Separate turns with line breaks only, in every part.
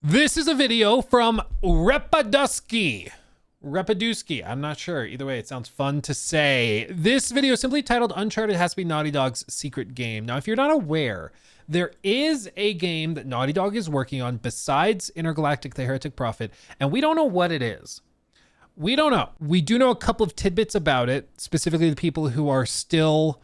This is a video from Repaduski. Repaduski, I'm not sure. Either way, it sounds fun to say. This video is simply titled Uncharted has to be Naughty Dog's secret game. Now, if you're not aware, there is a game that Naughty Dog is working on besides Intergalactic: The Heretic Prophet, and we don't know what it is. We don't know. We do know a couple of tidbits about it, specifically the people who are still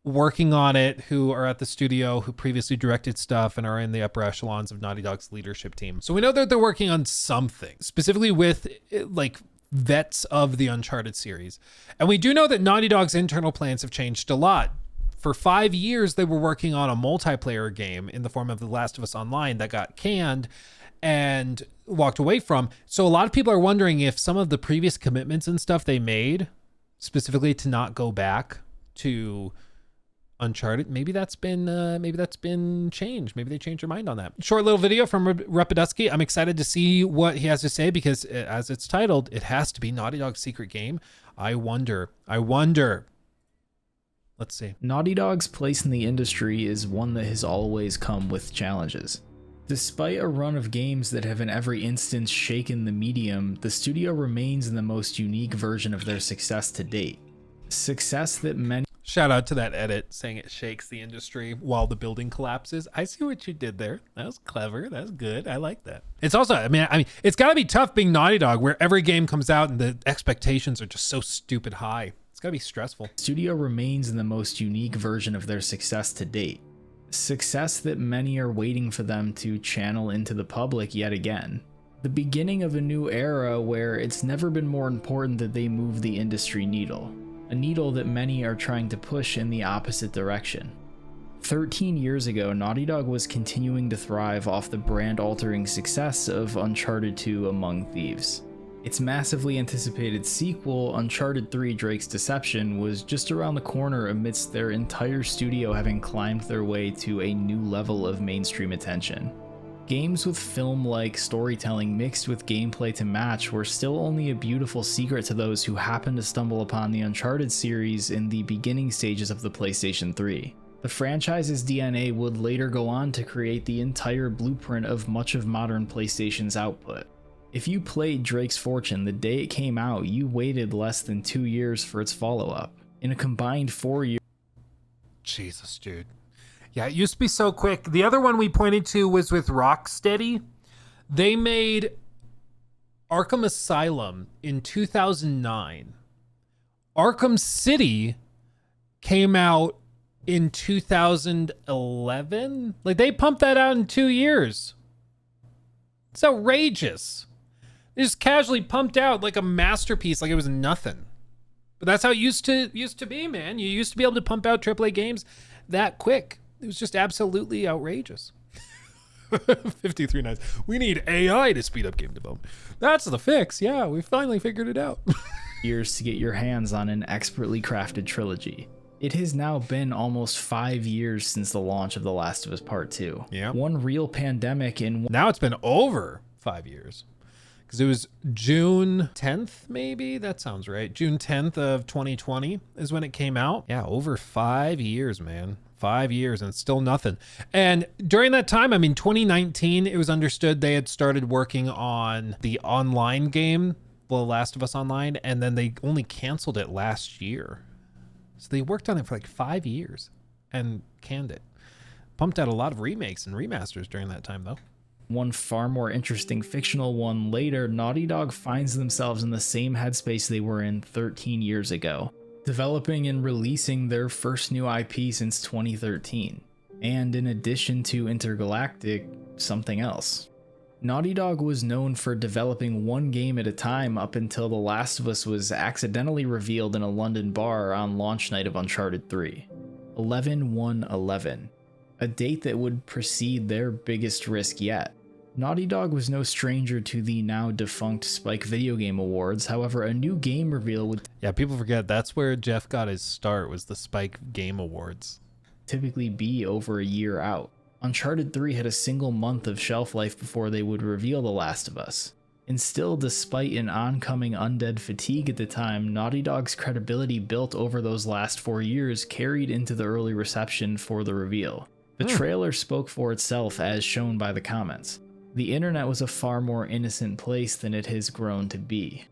working on it, who are at the studio, who previously directed stuff and are in the upper echelons of Naughty Dog's leadership team. So we know that they're working on something, specifically with like vets of the Uncharted series. And we do know that Naughty Dog's internal plans have changed a lot. For 5 years, they were working on a multiplayer game in the form of The Last of Us Online that got canned and walked away from. So a lot of people are wondering if some of the previous commitments and stuff they made, specifically to not go back to Uncharted, maybe that's been changed. Maybe they changed their mind on that. Short little video from Repaduski. I'm excited to see what he has to say because, as it's titled, it has to be Naughty Dog's secret game. I wonder. Let's see.
Naughty Dog's place in the industry is one that has always come with challenges. Despite a run of games that have in every instance shaken the medium, the studio remains in the most unique version of their success to date. Success that many...
Shout out to that edit saying it shakes the industry while the building collapses. I see what you did there. That was clever. That's good. I like that. It's also, I mean, it's got to be tough being Naughty Dog where every game comes out and the expectations are just so stupid high. It's got to be stressful.
Studio remains in the most unique version of their success to date. Success that many are waiting for them to channel into the public yet again. The beginning of a new era where it's never been more important that they move the industry needle. A needle that many are trying to push in the opposite direction. 13 years ago, Naughty Dog was continuing to thrive off the brand-altering success of Uncharted 2: Among Thieves. Its massively anticipated sequel, Uncharted 3: Drake's Deception, was just around the corner amidst their entire studio having climbed their way to a new level of mainstream attention. Games with film-like storytelling mixed with gameplay to match were still only a beautiful secret to those who happened to stumble upon the Uncharted series in the beginning stages of the PlayStation 3. The franchise's DNA would later go on to create the entire blueprint of much of modern PlayStation's output. If you played Drake's Fortune the day it came out, you waited less than 2 years for its follow-up. In a combined 4 years...
Jesus, dude. Yeah, it used to be so quick. The other one we pointed to was with Rocksteady. They made Arkham Asylum in 2009. Arkham City came out in 2011. Like, they pumped that out in 2 years. It's outrageous. They just casually pumped out like a masterpiece like it was nothing. But that's how it used to be, man. You used to be able to pump out AAA games that quick. It was just absolutely outrageous. 53 nights. We need AI to speed up game development. That's the fix. Yeah, we finally figured it out.
Years to get your hands on an expertly crafted trilogy. It has now been almost 5 years since the launch of The Last of Us Part 2.
Yeah.
One real pandemic in...
Now it's been over 5 years. Because it was June 10th, maybe? That sounds right. June 10th of 2020 is when it came out. Yeah, over 5 years, man. 5 years and still nothing. And during that time, I mean, 2019, it was understood they had started working on the online game, The Last of Us Online, and then they only canceled it last year. So they worked on it for like 5 years and canned it. Pumped out a lot of remakes and remasters during that time, though.
One far more interesting fictional one later, Naughty Dog finds themselves in the same headspace they were in 13 years ago, developing and releasing their first new IP since 2013. And in addition to Intergalactic, something else. Naughty Dog was known for developing one game at a time up until The Last of Us was accidentally revealed in a London bar on launch night of Uncharted 3. 11/1/11, a date that would precede their biggest risk yet. Naughty Dog was no stranger to the now defunct Spike Video Game Awards, however a new game reveal would...
Yeah, people forget that's where Jeff got his start, was the Spike Game Awards.
...typically be over a year out. Uncharted 3 had a single month of shelf life before they would reveal The Last of Us. And still, despite an oncoming undead fatigue at the time, Naughty Dog's credibility built over those last 4 years carried into the early reception for the reveal. The trailer spoke for itself as shown by the comments. The internet was a far more innocent place than it has grown to be.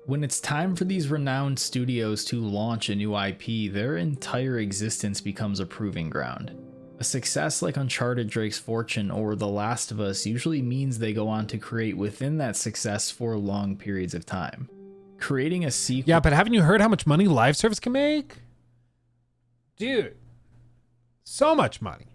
When it's time for these renowned studios to launch a new IP, their entire existence becomes a proving ground. A success like Uncharted Drake's Fortune or The Last of Us usually means they go on to create within that success for long periods of time. Creating a sequel...
Yeah, but haven't you heard how much money live service can make? Dude, so much money.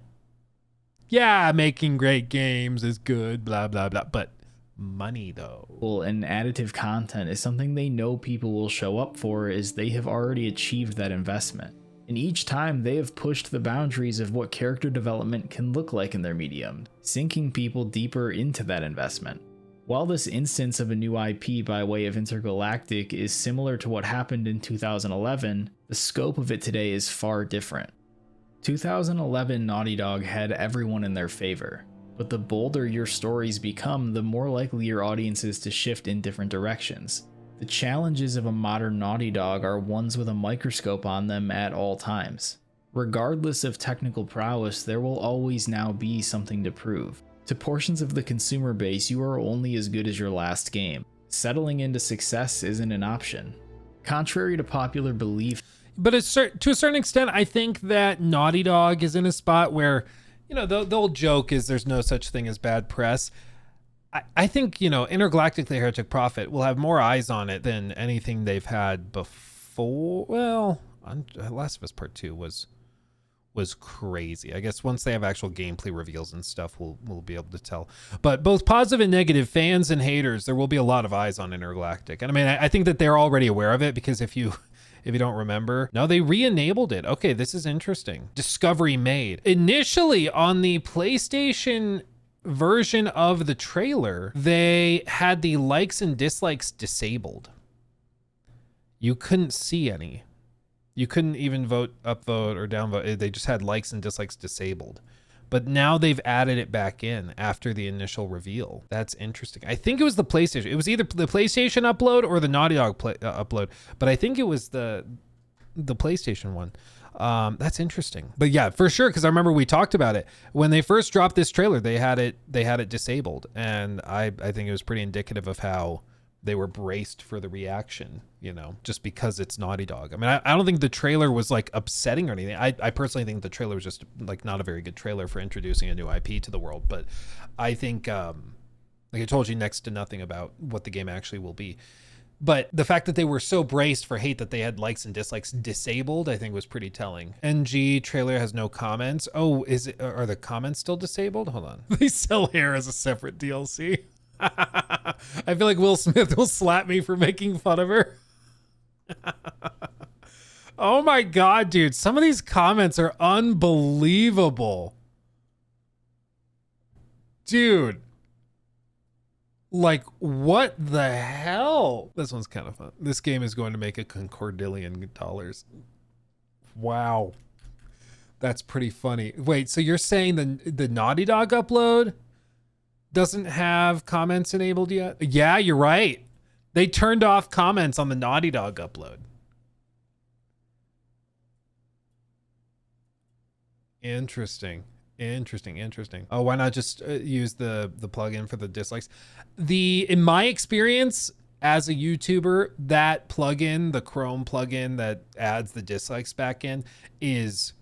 Yeah, making great games is good, blah, blah, blah, but money though.
And additive content is something they know people will show up for, as they have already achieved that investment. And each time they have pushed the boundaries of what character development can look like in their medium, sinking people deeper into that investment. While this instance of a new IP by way of Intergalactic is similar to what happened in 2011, the scope of it today is far different. 2011 Naughty Dog had everyone in their favor, but the bolder your stories become, the more likely your audience is to shift in different directions. The challenges of a modern Naughty Dog are ones with a microscope on them at all times. Regardless of technical prowess, there will always now be something to prove. To portions of the consumer base, you are only as good as your last game. Settling into success isn't an option. Contrary to popular belief,
but to a certain extent, I think that Naughty Dog is in a spot where, you know, the old joke is there's no such thing as bad press. I think, you know, Intergalactic: The Heretic Prophet will have more eyes on it than anything they've had before. Well, Last of Us Part 2 was crazy. I guess once they have actual gameplay reveals and stuff, we'll be able to tell. But both positive and negative, fans and haters, there will be a lot of eyes on Intergalactic. And I mean, I think that they're already aware of it, because if you don't remember, no, they re-enabled it. Okay, this is interesting. Discovery made. Initially on the PlayStation version of the trailer, they had the likes and dislikes disabled. You couldn't see any. You couldn't even vote, upvote, or downvote. They just had likes and dislikes disabled. But now they've added it back in after the initial reveal. That's interesting. I think it was the PlayStation. It was either the PlayStation upload or the Naughty Dog upload. But I think it was the PlayStation one. That's interesting. But yeah, for sure, because I remember we talked about it when they first dropped this trailer. They had it disabled, and I think it was pretty indicative of how they were braced for the reaction, you know, just because it's Naughty Dog. I mean, I don't think the trailer was like upsetting or anything. I personally think the trailer was just like not a very good trailer for introducing a new IP to the world. But I think, like I told you next to nothing about what the game actually will be. But the fact that they were so braced for hate that they had likes and dislikes disabled, I think was pretty telling. NG trailer has no comments. Oh, are the comments still disabled? Hold on. They sell hair as a separate DLC. I feel like Will Smith will slap me for making fun of her. Oh my God, dude. Some of these comments are unbelievable. Dude. Like, what the hell? This one's kind of fun. This game is going to make $1 concordillion. Wow. That's pretty funny. Wait, so you're saying the Naughty Dog upload doesn't have comments enabled yet? Yeah, you're right. They turned off comments on the Naughty Dog upload. Interesting. Oh, why not just use the plugin for the dislikes? In my experience as a YouTuber, that plugin, the Chrome plugin that adds the dislikes back in, is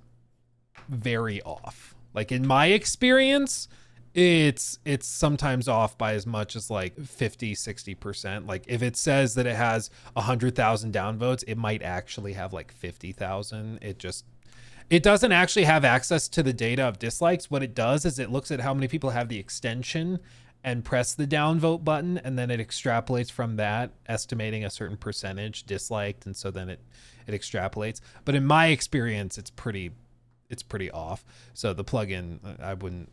very off. Like in my experience, it's sometimes off by as much as like 50-60%. Like if it says that it has 100,000 downvotes, it might actually have like 50,000. It doesn't actually have access to the data of dislikes. What it does is it looks at how many people have the extension and press the downvote button, and then it extrapolates from that, estimating a certain percentage disliked, and so then it extrapolates. But in my experience, it's pretty off. So the plugin, I wouldn't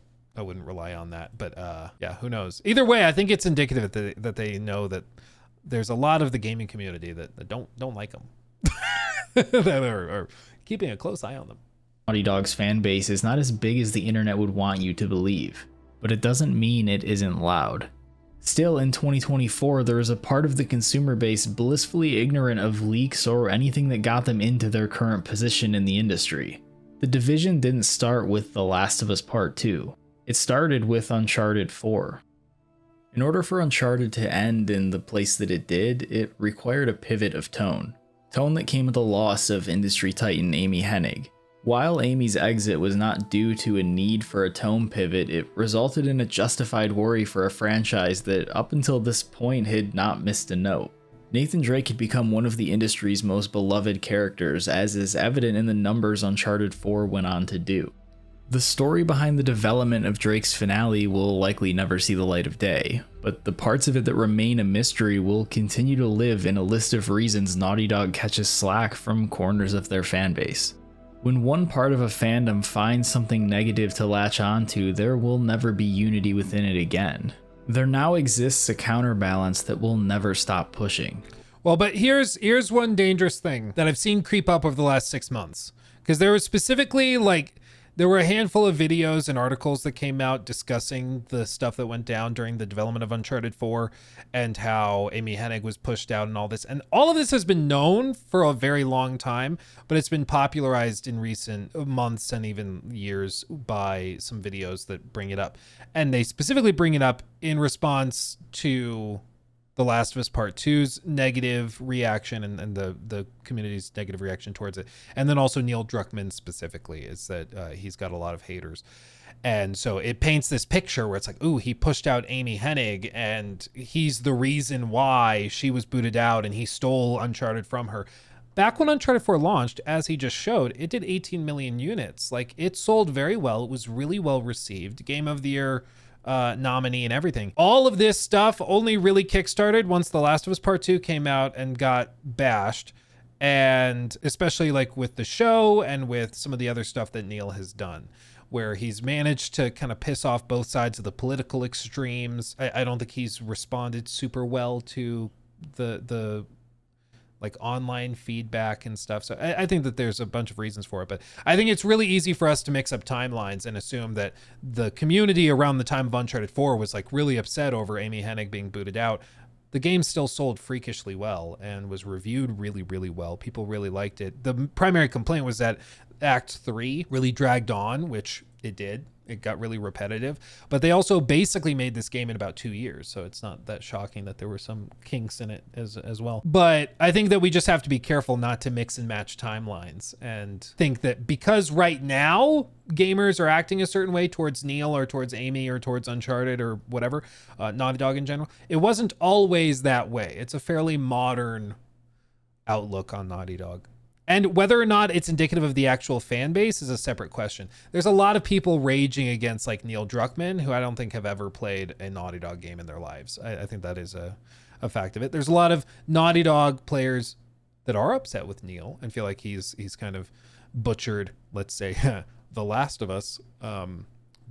rely on that. But yeah, who knows? Either way, I think it's indicative that they know that there's a lot of the gaming community that don't like them, that are keeping a close eye on them.
Naughty Dog's fan base is not as big as the internet would want you to believe, but it doesn't mean it isn't loud. Still, in 2024, there is a part of the consumer base blissfully ignorant of leaks or anything that got them into their current position in the industry. The division didn't start with The Last of Us Part 2. It started with Uncharted 4. In order for Uncharted to end in the place that it did, it required a pivot of tone. Tone that came with the loss of industry titan Amy Hennig. While Amy's exit was not due to a need for a tone pivot, it resulted in a justified worry for a franchise that up until this point had not missed a note. Nathan Drake had become one of the industry's most beloved characters, as is evident in the numbers Uncharted 4 went on to do. The story behind the development of Drake's finale will likely never see the light of day, but the parts of it that remain a mystery will continue to live in a list of reasons Naughty Dog catches slack from corners of their fanbase. When one part of a fandom finds something negative to latch onto, there will never be unity within it again. There now exists a counterbalance that will never stop pushing.
Well, but here's one dangerous thing that I've seen creep up over the last 6 months. Because there was specifically there were a handful of videos and articles that came out discussing the stuff that went down during the development of Uncharted 4 and how Amy Hennig was pushed out and all this. And all of this has been known for a very long time, but it's been popularized in recent months and even years by some videos that bring it up. And they specifically bring it up in response to The Last of Us Part 2's negative reaction and the community's negative reaction towards it. And then also Neil Druckmann specifically is that he's got a lot of haters. And so it paints this picture where it's like, ooh, he pushed out Amy Hennig and he's the reason why she was booted out and he stole Uncharted from her. Back when Uncharted 4 launched, as he just showed, it did 18 million units. Like, it sold very well. It was really well received. Game of the Year nominee and everything. All of this stuff only really kickstarted once The Last of Us Part 2 came out and got bashed, and especially with the show and with some of the other stuff that Neil has done, where he's managed to kind of piss off both sides of the political extremes. I don't think he's responded super well to the online feedback and stuff. So I think that there's a bunch of reasons for it, but I think it's really easy for us to mix up timelines and assume that the community around the time of Uncharted 4 was really upset over Amy Hennig being booted out. The game still sold freakishly well and was reviewed really, really well. People really liked it. The primary complaint was that Act 3 really dragged on, which it did. It got really repetitive, but they also basically made this game in about 2 years. So it's not that shocking that there were some kinks in it as well. But I think that we just have to be careful not to mix and match timelines and think that because right now gamers are acting a certain way towards Neil or towards Amy or towards Uncharted or whatever, Naughty Dog in general, it wasn't always that way. It's a fairly modern outlook on Naughty Dog. And whether or not it's indicative of the actual fan base is a separate question. There's a lot of people raging against Neil Druckmann, who I don't think have ever played a Naughty Dog game in their lives. I think that is a fact of it. There's a lot of Naughty Dog players that are upset with Neil and feel like he's kind of butchered, let's say, The Last of Us,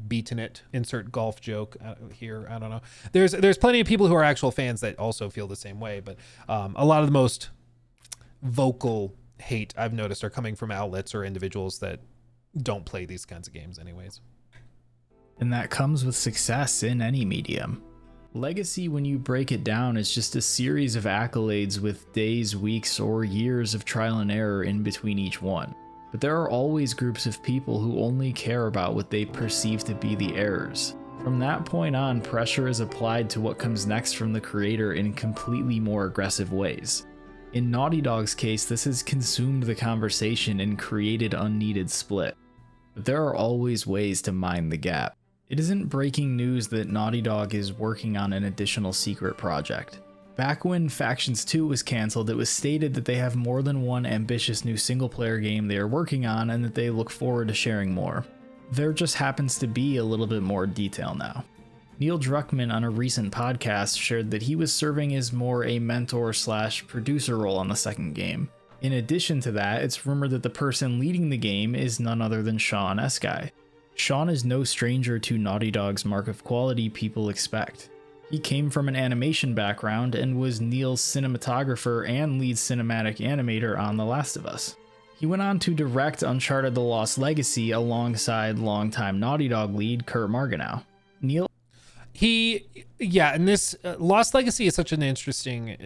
beaten it, insert golf joke here. I don't know. There's plenty of people who are actual fans that also feel the same way, but a lot of the most vocal hate I've noticed are coming from outlets or individuals that don't play these kinds of games anyways.
And that comes with success in any medium. Legacy, when you break it down, is just a series of accolades with days, weeks, or years of trial and error in between each one. But there are always groups of people who only care about what they perceive to be the errors. From that point on, pressure is applied to what comes next from the creator in completely more aggressive ways. In Naughty Dog's case, this has consumed the conversation and created unneeded split. But there are always ways to mind the gap. It isn't breaking news that Naughty Dog is working on an additional secret project. Back when Factions 2 was cancelled, it was stated that they have more than one ambitious new single-player game they are working on and that they look forward to sharing more. There just happens to be a little bit more detail now. Neil Druckmann on a recent podcast shared that he was serving as more a mentor/producer role on the second game. In addition to that, it's rumored that the person leading the game is none other than Sean Eskai. Sean is no stranger to Naughty Dog's mark of quality people expect. He came from an animation background and was Neil's cinematographer and lead cinematic animator on The Last of Us. He went on to direct Uncharted: The Lost Legacy alongside longtime Naughty Dog lead Kurt Marganow. Neil
and this Lost Legacy is such an interesting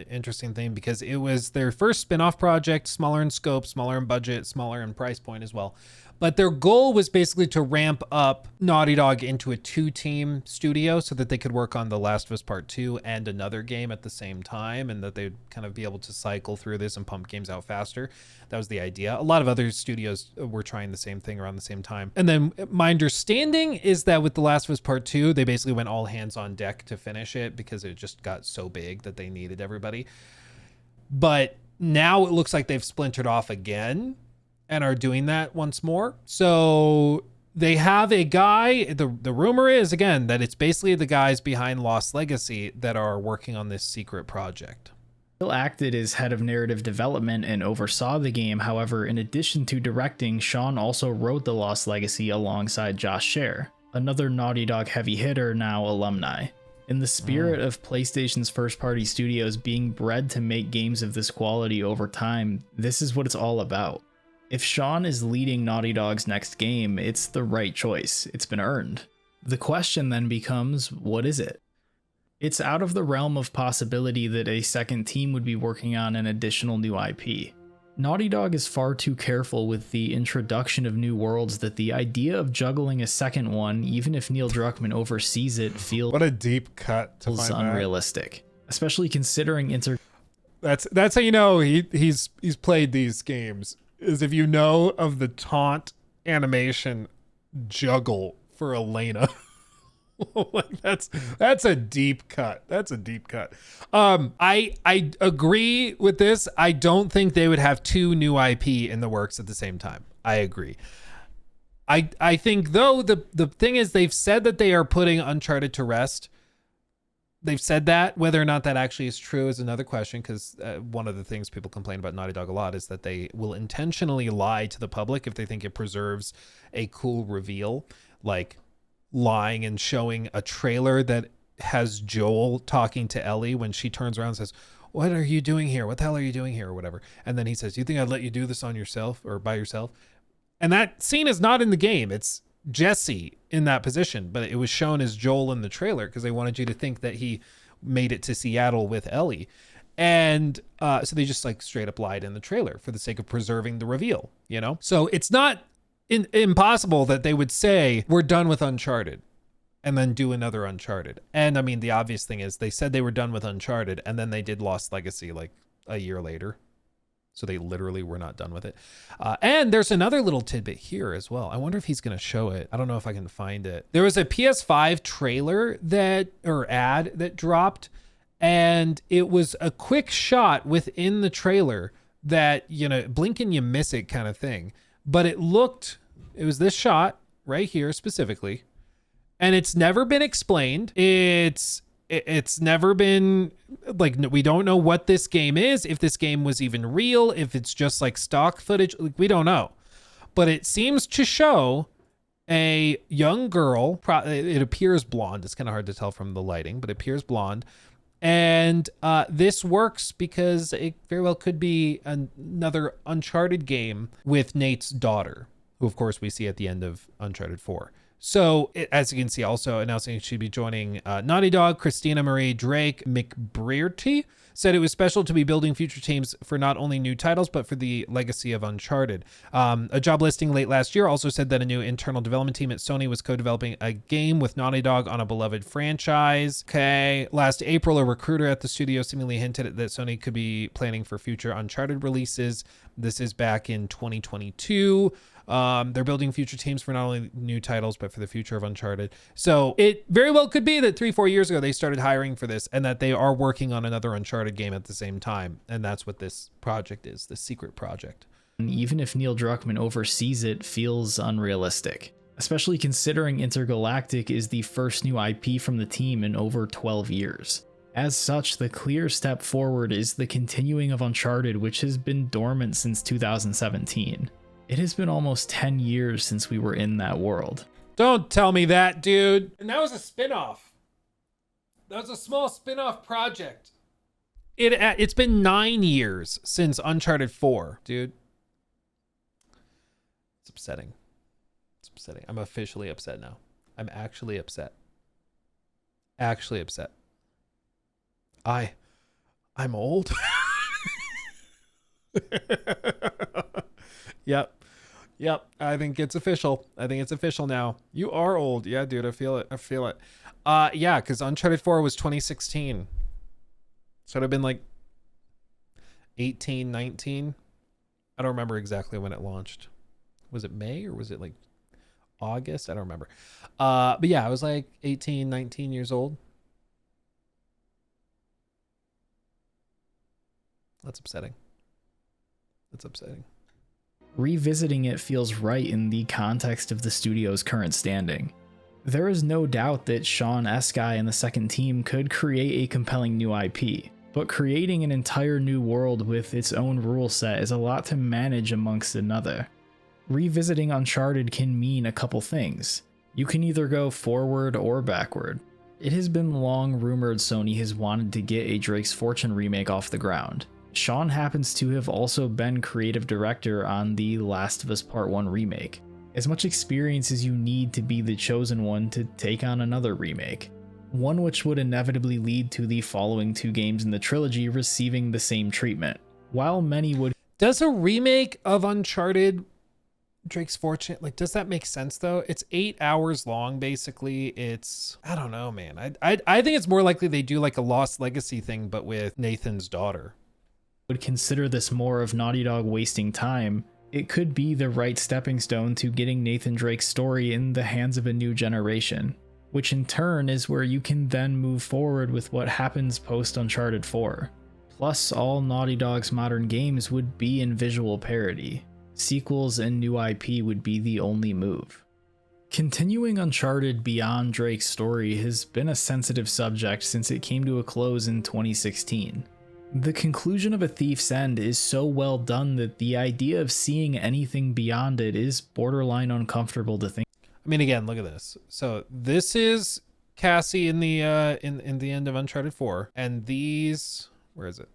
thing because it was their first spin-off project, smaller in scope, smaller in budget, smaller in price point as well. But their goal was basically to ramp up Naughty Dog into a 2-team studio so that they could work on The Last of Us Part 2 and another game at the same time, and that they'd kind of be able to cycle through this and pump games out faster. That was the idea. A lot of other studios were trying the same thing around the same time. And then my understanding is that with The Last of Us Part 2, they basically went all hands on deck to finish it because it just got so big that they needed everybody. But now it looks like they've splintered off again and are doing that once more. So they have a guy, the rumor is, again, that it's basically the guys behind Lost Legacy that are working on this secret project.
Bill acted as head of narrative development and oversaw the game. However, in addition to directing, Sean also wrote The Lost Legacy alongside Josh Scher, another Naughty Dog heavy hitter, now alumni. In the spirit of PlayStation's first-party studios being bred to make games of this quality over time, this is what it's all about. If Sean is leading Naughty Dog's next game, it's the right choice. It's been earned. The question then becomes, what is it? It's out of the realm of possibility that a second team would be working on an additional new IP. Naughty Dog is far too careful with the introduction of new worlds that the idea of juggling a second one, even if Neil Druckmann oversees it, feels
What a deep cut to find
unrealistic. Especially considering
That's how you know he's played these games, is if you know of the taunt animation juggle for Elena. Like that's a deep cut. That's a deep cut. I agree with this. I don't think they would have 2 new IP in the works at the same time. I agree. I think though the thing is, they've said that they are putting Uncharted to rest. They've said that. Whether or not that actually is true is another question, because one of the things people complain about Naughty Dog a lot is that they will intentionally lie to the public if they think it preserves a cool reveal, like lying and showing a trailer that has Joel talking to Ellie when she turns around and says, "What are you doing here? What the hell are you doing here?" or whatever. And then he says, "You think I'd let you do this on yourself or by yourself?" And that scene is not in the game. It's Jesse in that position, but it was shown as Joel in the trailer because they wanted you to think that he made it to Seattle with Ellie. And so they just like straight up lied in the trailer for the sake of preserving the reveal, you know? So it's not impossible that they would say, "We're done with Uncharted," and then do another Uncharted. And I mean, the obvious thing is they said they were done with Uncharted and then they did Lost Legacy like a year later. So they literally were not done with it. And there's another little tidbit here as well. I wonder if he's going to show it. I don't know if I can find it. There was a PS5 trailer or ad that dropped, and it was a quick shot within the trailer that, you know, blink and you miss it kind of thing. But it was this shot right here specifically, and it's never been explained. It's never been, like, we don't know what this game is, if this game was even real, if it's just like stock footage, like, we don't know. But it seems to show a young girl, it appears blonde, it's kind of hard to tell from the lighting, but it appears blonde. And this works because it very well could be another Uncharted game with Nate's daughter, who of course we see at the end of Uncharted 4. So as you can see, also announcing she'd be joining Naughty Dog, Christina Marie Drake McBrearty said it was special to be building future teams for not only new titles, but for the legacy of Uncharted. A job listing late last year also said that a new internal development team at Sony was co-developing a game with Naughty Dog on a beloved franchise. Okay. Last April, a recruiter at the studio seemingly hinted that Sony could be planning for future Uncharted releases. This is back in 2022. They're building future teams for not only new titles, but for the future of Uncharted. So it very well could be that 3-4 years ago, they started hiring for this and that they are working on another Uncharted game at the same time. And that's what this project is, the secret project.
Even if Neil Druckmann oversees it, feels unrealistic, especially considering Intergalactic is the first new IP from the team in over 12 years. As such, the clear step forward is the continuing of Uncharted, which has been dormant since 2017. It has been almost 10 years since we were in that world.
Don't tell me that, dude. And that was a spin-off. That was a small spin-off project. It's been 9 years since Uncharted 4, dude. It's upsetting. It's upsetting. I'm officially upset now. I'm actually upset. Actually upset. I'm old. Yep. Yep, I think it's official. I think it's official now. You are old. Yeah, dude, I feel it. I feel it. Yeah, because Uncharted 4 was 2016. So it'd have been like 18, 19. I don't remember exactly when it launched. Was it May or was it like August? I don't remember. But yeah, I was like 18, 19 years old. That's upsetting. That's upsetting.
Revisiting it feels right in the context of the studio's current standing. There is no doubt that Sean Eskai and the second team could create a compelling new IP, but creating an entire new world with its own rule set is a lot to manage amongst another. Revisiting Uncharted can mean a couple things. You can either go forward or backward. It has been long rumored Sony has wanted to get a Drake's Fortune remake off the ground. Sean happens to have also been creative director on the Last of Us Part 1 remake. As much experience as you need to be the chosen one to take on another remake. One which would inevitably lead to the following two games in the trilogy receiving the same treatment. While many would...
Does a remake of Uncharted Drake's Fortune, like, does that make sense though? It's 8 hours long, basically. It's, I don't know, man. I think it's more likely they do like a Lost Legacy thing, but with Nathan's daughter.
Would consider this more of Naughty Dog wasting time. It could be the right stepping stone to getting Nathan Drake's story in the hands of a new generation, which in turn is where you can then move forward with what happens post Uncharted 4. Plus, all Naughty Dog's modern games would be in visual parody. Sequels and new IP would be the only move. Continuing Uncharted beyond Drake's story has been a sensitive subject since it came to a close in 2016. The conclusion of A Thief's End is so well done that the idea of seeing anything beyond it is borderline uncomfortable to think.
I mean, again, look at this. So this is Cassie in the in the end of Uncharted 4, and these, where is it?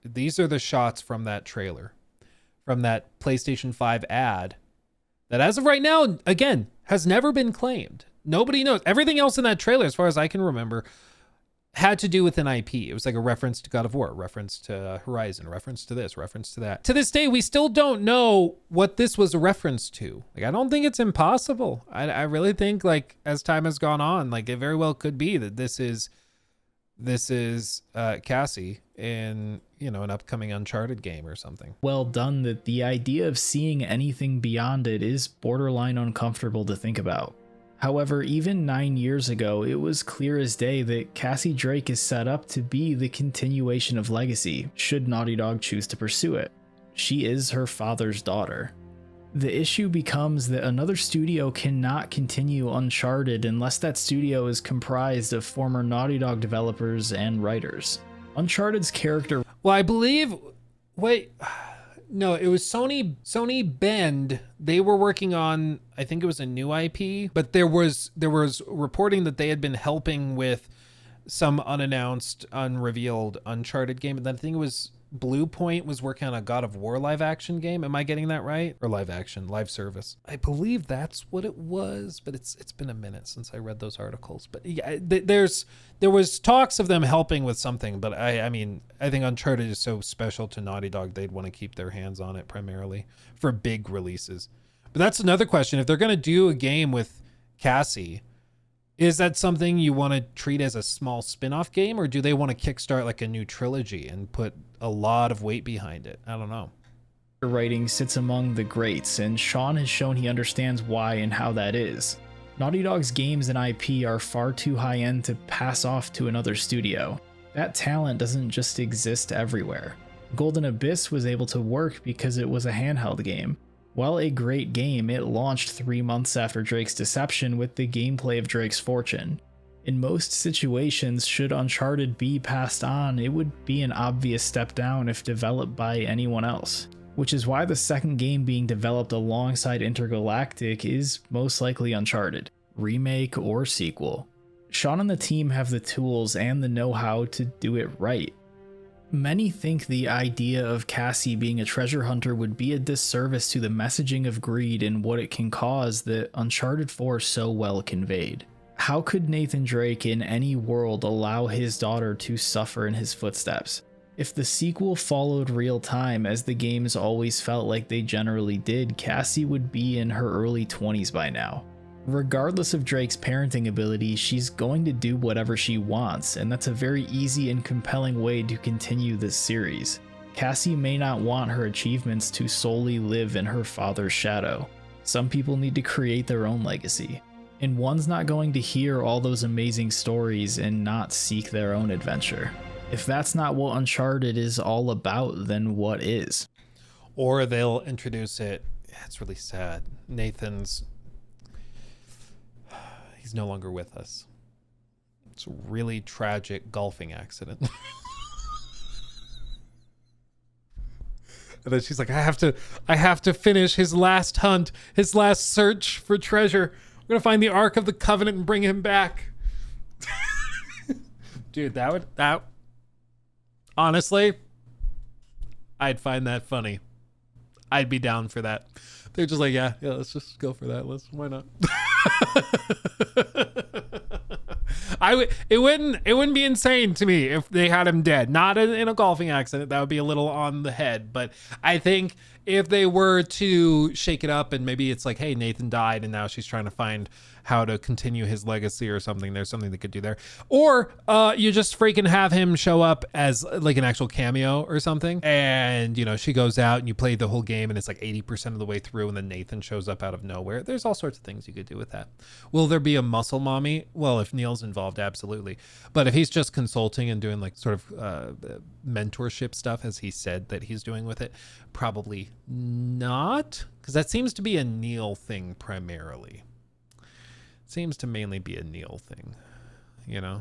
These are the shots from that trailer, from that PlayStation 5 ad that as of right now, again, has never been claimed. Nobody knows. Everything else in that trailer, as far as I can remember, had to do with an IP. It was like a reference to God of War, reference to Horizon, reference to this, reference to that. To this day, we still don't know what this was a reference to. Like, I don't think it's impossible. I really think, like, as time has gone on, like, it very well could be that this is Cassie in, you know, an upcoming Uncharted game or something.
Well done that the idea of seeing anything beyond it is borderline uncomfortable to think about. However, even 9 years ago, it was clear as day that Cassie Drake is set up to be the continuation of Legacy, should Naughty Dog choose to pursue it. She is her father's daughter. The issue becomes that another studio cannot continue Uncharted unless that studio is comprised of former Naughty Dog developers and writers. Uncharted's character...
Well, I believe... Wait... No, it was Sony Bend. They were working on, I think it was a new IP, but there was reporting that they had been helping with some unannounced, unrevealed Uncharted game. And then I think it was Blue Point was working on a God of War live action game. Am I getting that right? Or live service. I believe that's what it was, but it's been a minute since I read those articles. But yeah, there was talks of them helping with something, but I mean, I think Uncharted is so special to Naughty Dog, they'd want to keep their hands on it primarily for big releases. But that's another question. If they're going to do a game with Cassie, is that something you want to treat as a small spin-off game, or do they want to kickstart like a new trilogy and put a lot of weight behind it? I don't know.
Writing sits among the greats, and Sean has shown he understands why and how that is. Naughty Dog's games and IP are far too high-end to pass off to another studio. That talent doesn't just exist everywhere. Golden Abyss was able to work because it was a handheld game. While a great game, it launched 3 months after Drake's Deception with the gameplay of Drake's Fortune. In most situations, should Uncharted be passed on, it would be an obvious step down if developed by anyone else. Which is why the second game being developed alongside Intergalactic is most likely Uncharted, remake or sequel. Sean and the team have the tools and the know-how to do it right. Many think the idea of Cassie being a treasure hunter would be a disservice to the messaging of greed and what it can cause that Uncharted 4 so well conveyed. How could Nathan Drake in any world allow his daughter to suffer in his footsteps? If the sequel followed real time as the games always felt like they generally did, Cassie would be in her early 20s by now. Regardless of Drake's parenting ability, she's going to do whatever she wants, and that's a very easy and compelling way to continue this series. Cassie may not want her achievements to solely live in her father's shadow. Some people need to create their own legacy, and one's not going to hear all those amazing stories and not seek their own adventure. If that's not what Uncharted is all about, then what is?
Or they'll introduce it. It's really sad. He's no longer with us. It's a really tragic golfing accident. And then she's like, I have to finish his last hunt, his last search for treasure. We're gonna find the Ark of the Covenant and bring him back. Dude, that honestly, I'd find that funny. I'd be down for that. They're just like, yeah, let's just go for that. Why not? It wouldn't be insane to me if they had him dead, not in a golfing accident. That would be a little on the head. But I think if they were to shake it up and maybe it's like, hey, Nathan died and now she's trying to find how to continue his legacy or something, there's something they could do there. Or you just freaking have him show up as like an actual cameo or something, and she goes out and you play the whole game and it's like 80% of the way through and then Nathan shows up out of nowhere. There's all sorts of things you could do with that. Will there be a muscle mommy? Well, if Neil's involved, absolutely. But if he's just consulting and doing like sort of mentorship stuff, as he said that he's doing with it, probably not, because that seems to be a Neil thing primarily. Seems to mainly be a Neil thing,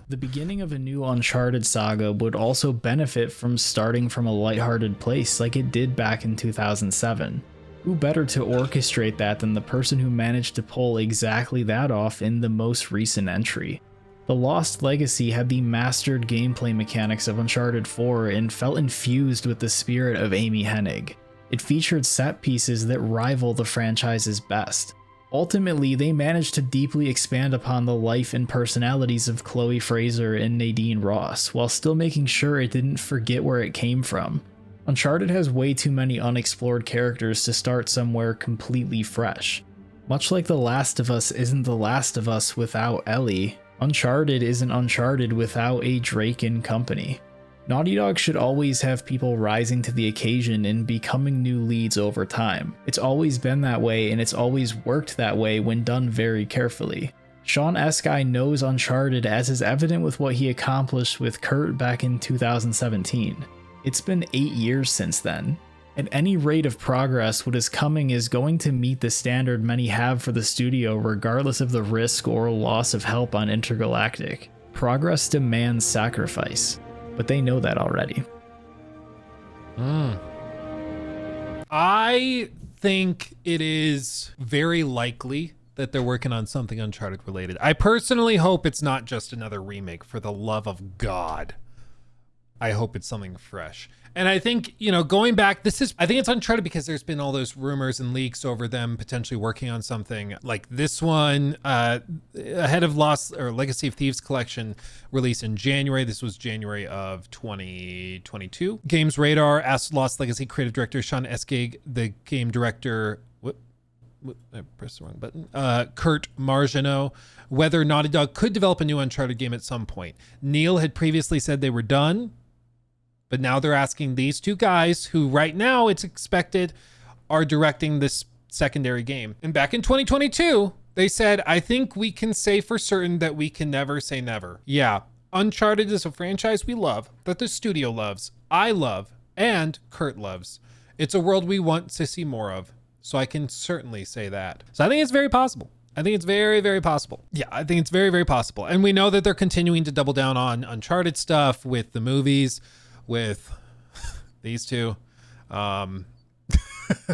The beginning of a new Uncharted saga would also benefit from starting from a lighthearted place like it did back in 2007. Who better to orchestrate that than the person who managed to pull exactly that off in the most recent entry? The Lost Legacy had the mastered gameplay mechanics of Uncharted 4 and felt infused with the spirit of Amy Hennig. It featured set pieces that rival the franchise's best. Ultimately, they managed to deeply expand upon the life and personalities of Chloe Fraser and Nadine Ross, while still making sure it didn't forget where it came from. Uncharted has way too many unexplored characters to start somewhere completely fresh. Much like The Last of Us isn't The Last of Us without Ellie, Uncharted isn't Uncharted without a Drake and company. Naughty Dog should always have people rising to the occasion and becoming new leads over time. It's always been that way, and it's always worked that way when done very carefully. Sean Eskai knows Uncharted, as is evident with what he accomplished with Kurt back in 2017. It's been 8 years since then. At any rate of progress, what is coming is going to meet the standard many have for the studio, regardless of the risk or loss of help on Intergalactic. Progress demands sacrifice. But they know that already. I think it is very likely that they're working on something Uncharted related. I personally hope it's not just another remake, for the love of God. I hope it's something fresh. And I think, going back, I think it's Uncharted because there's been all those rumors and leaks over them potentially working on something like this one, ahead of Legacy of Thieves collection release in January. This was January of 2022. Games Radar asked Lost Legacy creative director Sean Eskig, the game director, I pressed the wrong button, Kurt Margiano, whether Naughty Dog could develop a new Uncharted game at some point. Neil had previously said they were done, but now they're asking these two guys who right now it's expected are directing this secondary game. And back in 2022, they said, I think we can say for certain that we can never say never. Yeah, Uncharted is a franchise we love, that the studio loves, I love, and Kurt loves. It's a world we want to see more of. So I can certainly say that. So I think it's very possible. I think it's very, very possible. Yeah, I think it's very, very possible. And we know that they're continuing to double down on Uncharted stuff with the movies, with these two.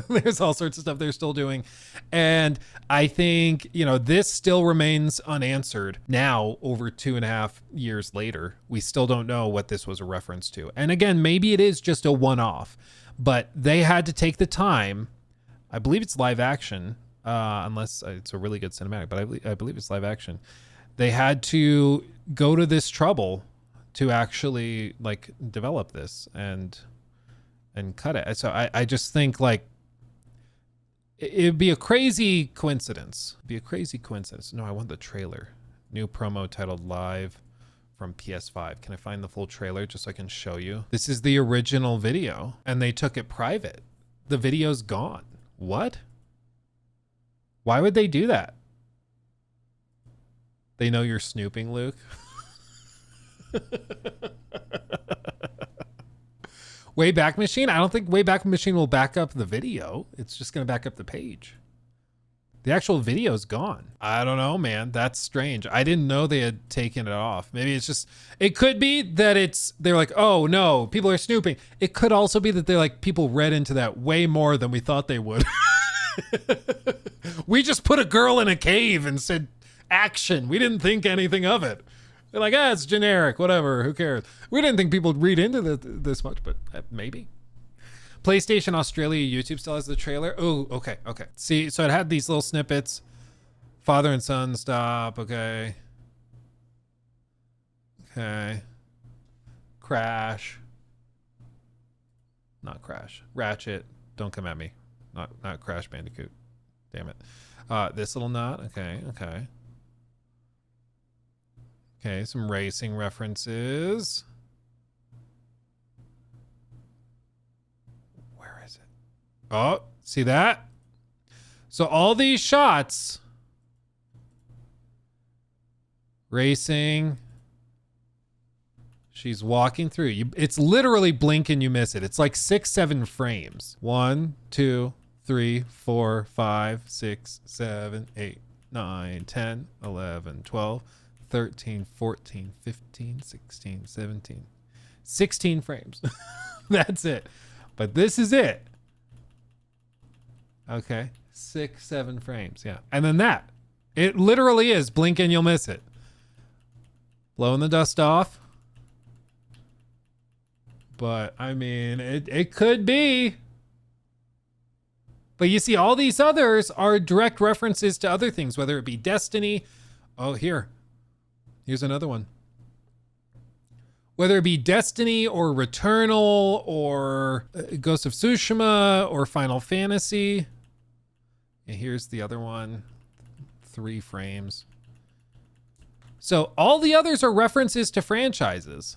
There's all sorts of stuff they're still doing. And I think, this still remains unanswered now, over 2.5 years later. We still don't know what this was a reference to. And again, maybe it is just a one-off, but they had to take the time. I believe it's live action, unless it's a really good cinematic, but I believe it's live action. They had to go to this trouble to actually like develop this and cut it. So I just think like it'd be a crazy coincidence. It'd be a crazy coincidence. No, I want the trailer. New promo titled Live from PS5. Can I find the full trailer just so I can show you? This is the original video and they took it private. The video's gone. What? Why would they do that? They know you're snooping, Luke. Wayback Machine? I don't think Wayback Machine will back up the video. It's just going to back up the page. The actual video's gone. I don't know, man. That's strange. I didn't know they had taken it off. Maybe it's just, it could be that they're like, oh no, people are snooping. It could also be that they're like, people read into that way more than we thought they would. We just put a girl in a cave and said action. We didn't think anything of it. They're like, it's generic, whatever, who cares? We didn't think people would read into this much, but maybe. PlayStation Australia YouTube still has the trailer. Oh, okay. See, so it had these little snippets. Father and son, stop, okay. Crash. Not Crash. Ratchet, don't come at me. Not Crash Bandicoot. Damn it. This little knot, okay. Okay, some racing references. Where is it? Oh, see that? So all these shots. Racing. She's walking through. It's literally blink and you miss it. It's like 6-7 frames. 1, 2, 3, 4, 5, 6, 7, 8, 9, 10, 11, 12. 13, 14, 15, 16, 17, 16 frames. That's it. But this is it. Okay. 6-7 frames. Yeah. And then that. It literally is blink and you'll miss it. Blowing the dust off. But I mean, it could be. But you see, all these others are direct references to other things, whether it be Destiny. Oh, here's another one. Whether it be Destiny or Returnal or Ghost of Tsushima or Final Fantasy. And here's the other one. 3 frames. So all the others are references to franchises.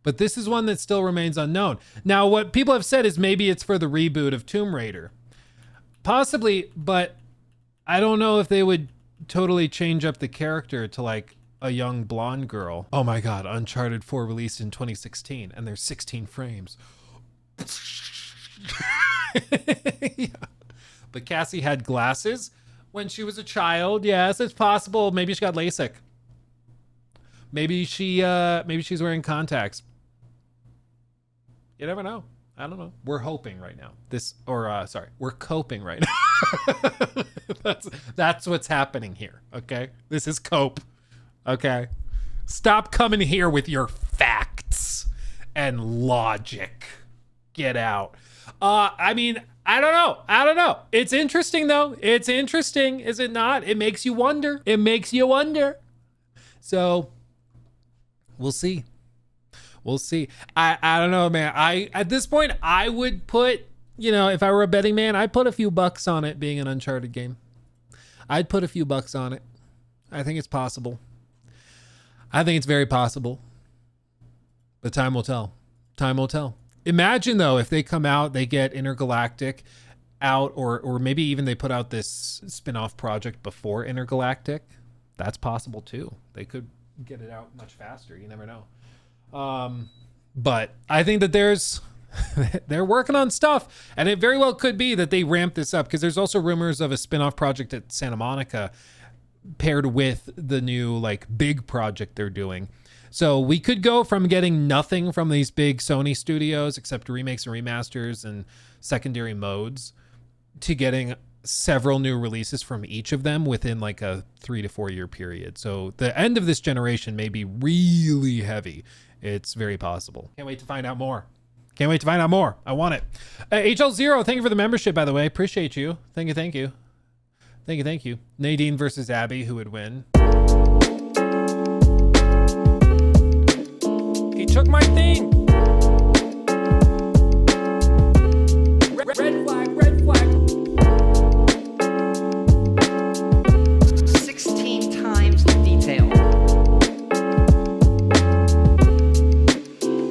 But this is one that still remains unknown. Now, what people have said is maybe it's for the reboot of Tomb Raider. Possibly, but I don't know if they would totally change up the character to like a young blonde girl. Oh my God, Uncharted 4 released in 2016 and there's 16 frames. Yeah. But Cassie had glasses when she was a child. Yes, it's possible. Maybe she got LASIK. Maybe she's wearing contacts. You never know. I don't know. We're hoping right now. We're coping right now. That's what's happening here. Okay. This is cope. Okay. Stop coming here with your facts and logic. Get out. I mean, I don't know. It's interesting though. It's interesting, is it not? It makes you wonder. So we'll see. I don't know, man. At this point, I would put, if I were a betting man, I'd put a few bucks on it being an Uncharted game. I'd put a few bucks on it. I think it's possible. I think it's very possible. But time will tell. Imagine though, if they come out, they get Intergalactic out, or maybe even they put out this spin-off project before Intergalactic. That's possible too. They could get it out much faster. You never know. But I think that they're working on stuff, and it very well could be that they ramp this up, because there's also rumors of a spin-off project at Santa Monica paired with the new big project they're doing. So we could go from getting nothing from these big Sony studios except remakes and remasters and secondary modes to getting several new releases from each of them within a 3 to 4 year period. So the end of this generation may be really heavy. It's very possible. Can't wait to find out more. I want it. HL0, thank you for the membership, by the way. Appreciate you. Thank you. Nadine versus Abby, who would win? took my thing.